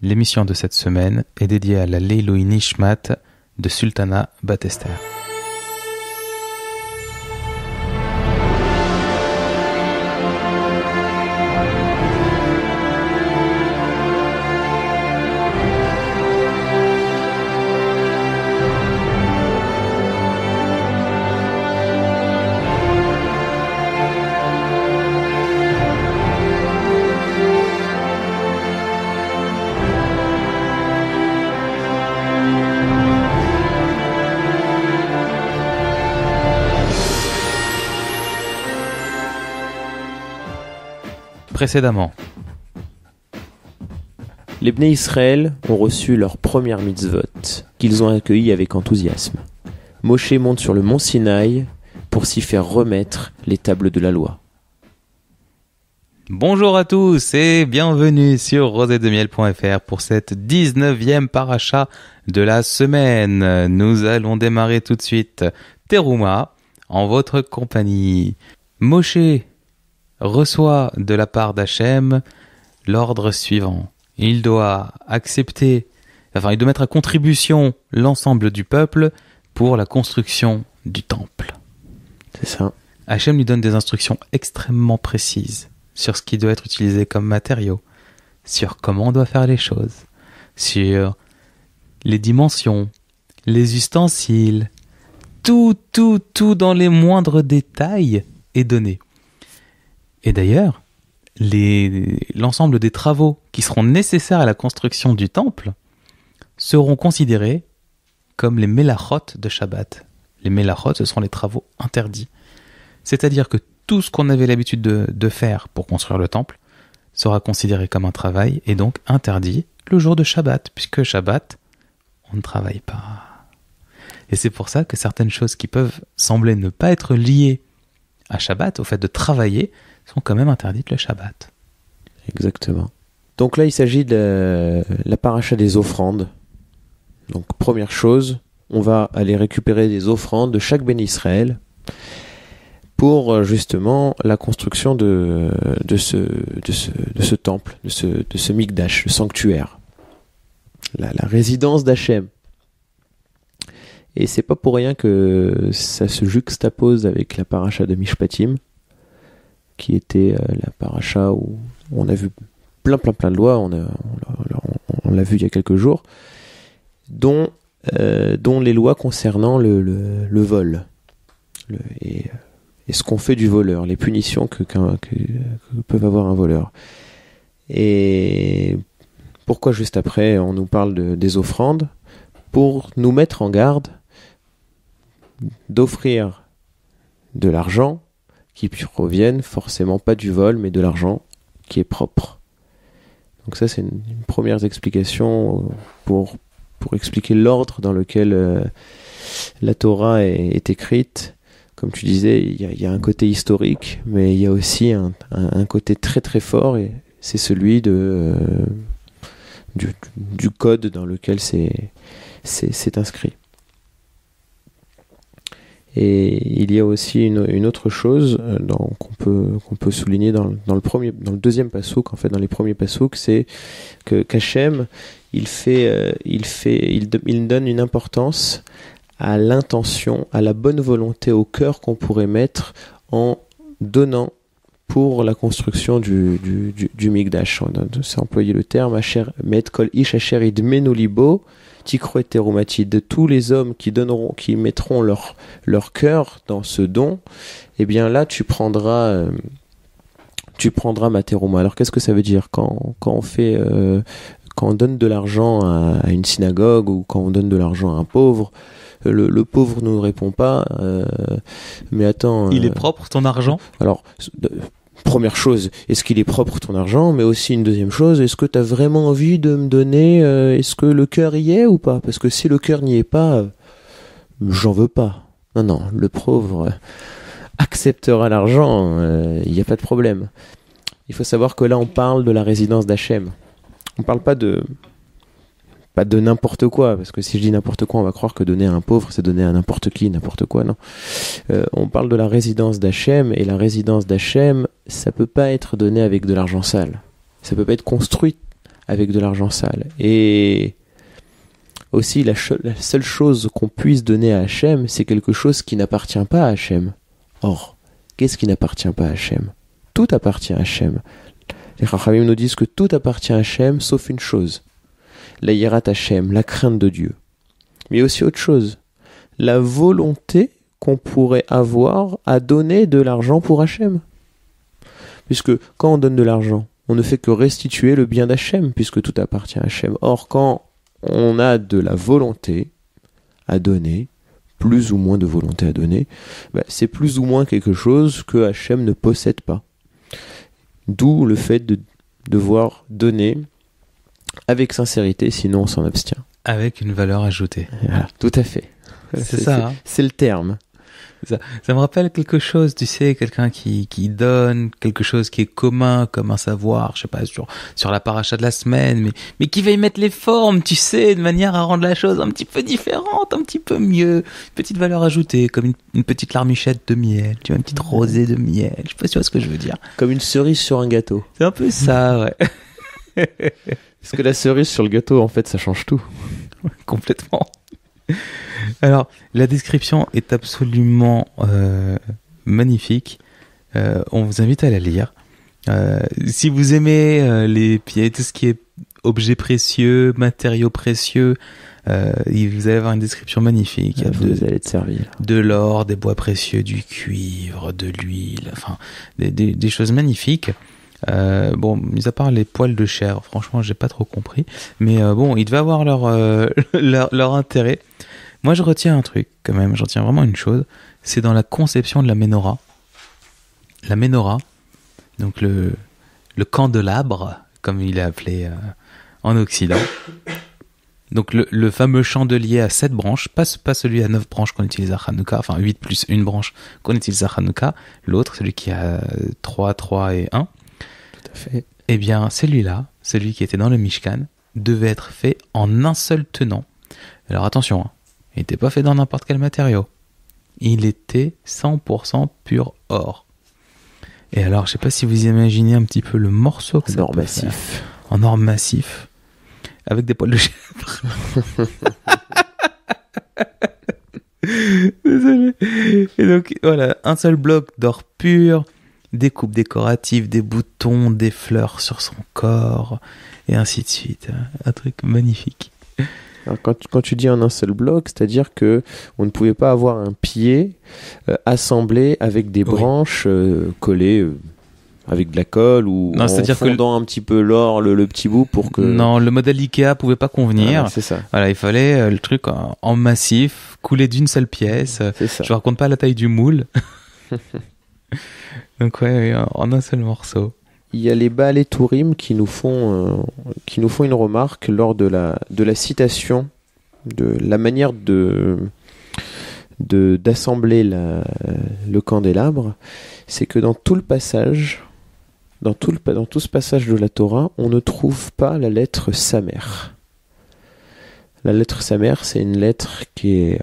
L'émission de cette semaine est dédiée à la Leilui Nishmat de Sultana Bat Esther. Précédemment, les Bnei Israël ont reçu leur première mitzvot, qu'ils ont accueillie avec enthousiasme. Moshe monte sur le mont Sinaï pour s'y faire remettre les tables de la loi. Bonjour à tous et bienvenue sur rosetdemiel.fr pour cette 19e paracha de la semaine. Nous allons démarrer tout de suite Teruma en votre compagnie. Moshe reçoit de la part d'Hachem l'ordre suivant. Il doit il doit mettre à contribution l'ensemble du peuple pour la construction du temple. C'est ça. Hachem lui donne des instructions extrêmement précises sur ce qui doit être utilisé comme matériau, sur comment on doit faire les choses, sur les dimensions, les ustensiles, tout dans les moindres détails est donné. Et d'ailleurs, l'ensemble des travaux qui seront nécessaires à la construction du temple seront considérés comme les mélachot de Shabbat. Les mélachot, ce seront les travaux interdits. C'est-à-dire que tout ce qu'on avait l'habitude de faire pour construire le temple sera considéré comme un travail et donc interdit le jour de Shabbat, puisque Shabbat, on ne travaille pas. Et c'est pour ça que certaines choses qui peuvent sembler ne pas être liées à Shabbat, au fait de travailler, sont quand même interdites le Shabbat. Exactement. Donc là, il s'agit de la paracha des offrandes. Donc, première chose, on va aller récupérer des offrandes de chaque Béni Israël pour justement la construction de ce temple, de ce Mikdash, le sanctuaire, la résidence d'Hachem. Et c'est pas pour rien que ça se juxtapose avec la paracha de Mishpatim, qui était la paracha où on a vu plein de lois, on l'a vu il y a quelques jours, dont les lois concernant le vol et ce qu'on fait du voleur, les punitions que peut avoir un voleur. Et pourquoi juste après on nous parle des offrandes? Pour nous mettre en garde d'offrir de l'argent qui proviennent forcément pas du vol, mais de l'argent qui est propre. Donc ça, c'est une première explication pour expliquer l'ordre dans lequel la Torah est écrite. Comme tu disais, il y a un côté historique, mais il y a aussi un côté très très fort, et c'est celui du code dans lequel c'est inscrit. Et il y a aussi une autre chose qu'on peut souligner dans le deuxième pasouk, en fait, dans les premiers pasouks, c'est que qu'Hachem, il donne une importance à l'intention, à la bonne volonté, au cœur qu'on pourrait mettre en donnant pour la construction du Mikdash. C'est employé le terme Met kol ish asher idmenu libo tikro et terumati, de tous les hommes qui mettront leur cœur dans ce don. Eh bien là, tu prendras ma teruma. Alors qu'est-ce que ça veut dire quand on donne de l'argent à une synagogue, ou quand on donne de l'argent à un pauvre? Le pauvre ne nous répond pas, mais attends... Il est propre ton argent? Alors, première chose, est-ce qu'il est propre ton argent? Mais aussi une deuxième chose, est-ce que tu as vraiment envie de me donner? Est-ce que le cœur y est ou pas? Parce que si le cœur n'y est pas, j'en veux pas. Non, le pauvre acceptera l'argent, il n'y a pas de problème. Il faut savoir que là, on parle de la résidence d'Hachem. On parle pas de n'importe quoi, parce que si je dis n'importe quoi, on va croire que donner à un pauvre, c'est donner à n'importe qui, n'importe quoi, non. On parle de la résidence d'Hachem, et la résidence d'Hachem, ça peut pas être donné avec de l'argent sale. Ça peut pas être construit avec de l'argent sale. Et aussi, la seule chose qu'on puisse donner à Hachem, c'est quelque chose qui n'appartient pas à Hachem. Or, qu'est-ce qui n'appartient pas à Hachem? Tout appartient à Hachem. Les Chachamim nous disent que tout appartient à Hachem, sauf une chose. La Yirat Hachem, la crainte de Dieu. Mais aussi autre chose. La volonté qu'on pourrait avoir à donner de l'argent pour Hachem. Puisque quand on donne de l'argent, on ne fait que restituer le bien d'Hachem, puisque tout appartient à Hachem. Or, quand on a de la volonté à donner, plus ou moins de volonté à donner, c'est plus ou moins quelque chose que Hachem ne possède pas. D'où le fait de devoir donner avec sincérité, sinon on s'en abstient. Avec une valeur ajoutée. Voilà, tout à fait. C'est ça. Hein. C'est le terme. Ça me rappelle quelque chose, tu sais, quelqu'un qui donne quelque chose qui est commun, comme un savoir, je sais pas, sur la paracha de la semaine, mais qui va y mettre les formes, tu sais, de manière à rendre la chose un petit peu différente, un petit peu mieux. Petite valeur ajoutée, comme une petite larmichette de miel, tu vois, une petite rosée de miel, je sais pas si tu vois ce que je veux dire. Comme une cerise sur un gâteau. C'est un peu ça, ouais. Parce que la cerise sur le gâteau, en fait, ça change tout. Complètement. Alors, la description est absolument magnifique. On vous invite à la lire. Si vous aimez les pieds, tout ce qui est objets précieux, matériaux précieux, vous allez avoir une description magnifique. Vous allez être servi. De l'or, des bois précieux, du cuivre, de l'huile, enfin, des choses magnifiques. Bon, mis à part les poils de chair, franchement, j'ai pas trop compris. Mais bon, ils devaient avoir leur intérêt. Moi, je retiens un truc, quand même. Je retiens vraiment une chose. C'est dans la conception de la menorah. La menorah, donc le candelabre, comme il est appelé en Occident. Donc le fameux chandelier à 7 branches, pas celui à 9 branches qu'on utilise à Hanouka, enfin 8 plus une branche qu'on utilise à Hanouka. L'autre, celui qui a 3 et 1. Tout à fait. Eh bien, celui-là, celui qui était dans le Mishkan, devait être fait en un seul tenant. Alors attention, hein, il n'était pas fait dans n'importe quel matériau. Il était 100% pur or. Et alors, je sais pas si vous imaginez un petit peu le morceau que ça peut faire. En or massif. Avec des poils de chèvre. Désolé. Et donc, voilà, un seul bloc d'or pur, des coupes décoratives, des boutons, des fleurs sur son corps, et ainsi de suite. Un truc magnifique. Alors quand tu dis en un seul bloc, c'est-à-dire que on ne pouvait pas avoir un pied assemblé avec des branches collées avec de la colle ou en fondant un petit peu l'or, le petit bout pour que... Non, le modèle Ikea pouvait pas convenir. Voilà, c'est ça. Voilà, il fallait le truc en massif, coulé d'une seule pièce. C'est ça. Je raconte pas la taille du moule. Donc ouais, en un seul morceau. Il y a les Baal et Tourim qui nous font une remarque lors de la citation de la manière d'assembler le candélabre. C'est que dans tout le passage, dans tout ce passage de la Torah, on ne trouve pas la lettre Samer. La lettre Samer, c'est une lettre qui est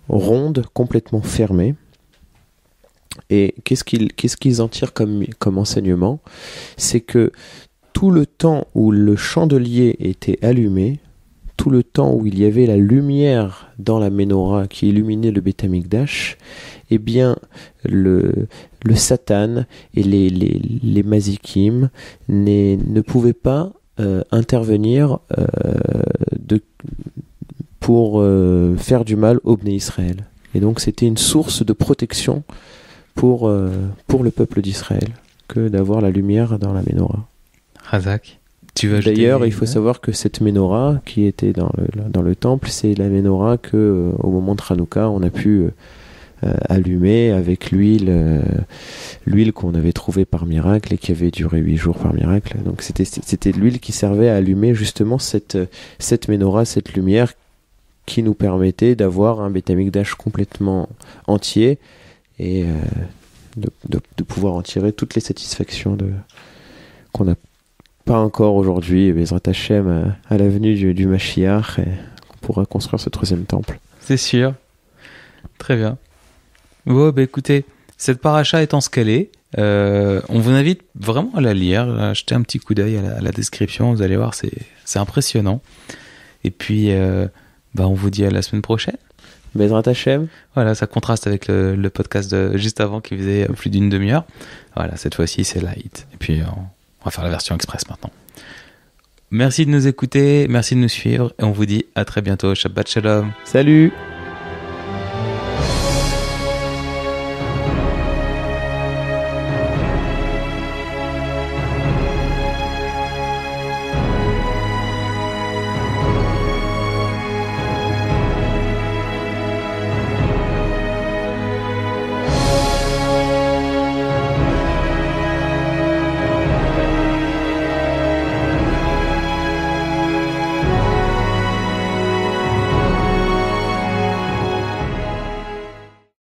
ronde, complètement fermée. Et qu'est-ce qu'ils en tirent comme enseignement? C'est que tout le temps où le chandelier était allumé, tout le temps où il y avait la lumière dans la menorah qui illuminait le Beth Amikdash, eh bien le Satan et les Mazikim ne pouvaient pas intervenir pour faire du mal au Bnei Israël. Et donc c'était une source de protection pour le peuple d'Israël que d'avoir la lumière dans la menorah. Razak, tu veux ajouter... D'ailleurs, il faut savoir que cette menorah qui était dans le temple, c'est la menorah que au moment de Hanouka, on a pu allumer avec l'huile qu'on avait trouvée par miracle et qui avait duré 8 jours par miracle. Donc c'était l'huile qui servait à allumer justement cette menorah, cette lumière qui nous permettait d'avoir un Beth Amikdash complètement entier et de pouvoir en tirer toutes les satisfactions qu'on n'a pas encore aujourd'hui, Bezrat Hashem, à la venue du Mashiach, et on pourra construire ce 3e temple. C'est sûr. Très bien. Bon, bah écoutez, Cette paracha étant ce qu'elle est, on vous invite vraiment à la lire, à jeter un petit coup d'œil à la description, vous allez voir, c'est impressionnant. Et puis, on vous dit à la semaine prochaine. Bezrat Hashem. Voilà, ça contraste avec le podcast de juste avant qui faisait plus d'une demi-heure. Voilà, cette fois-ci, c'est light. Et puis, on va faire la version express maintenant. Merci de nous écouter, merci de nous suivre, et on vous dit à très bientôt. Shabbat Shalom. Salut!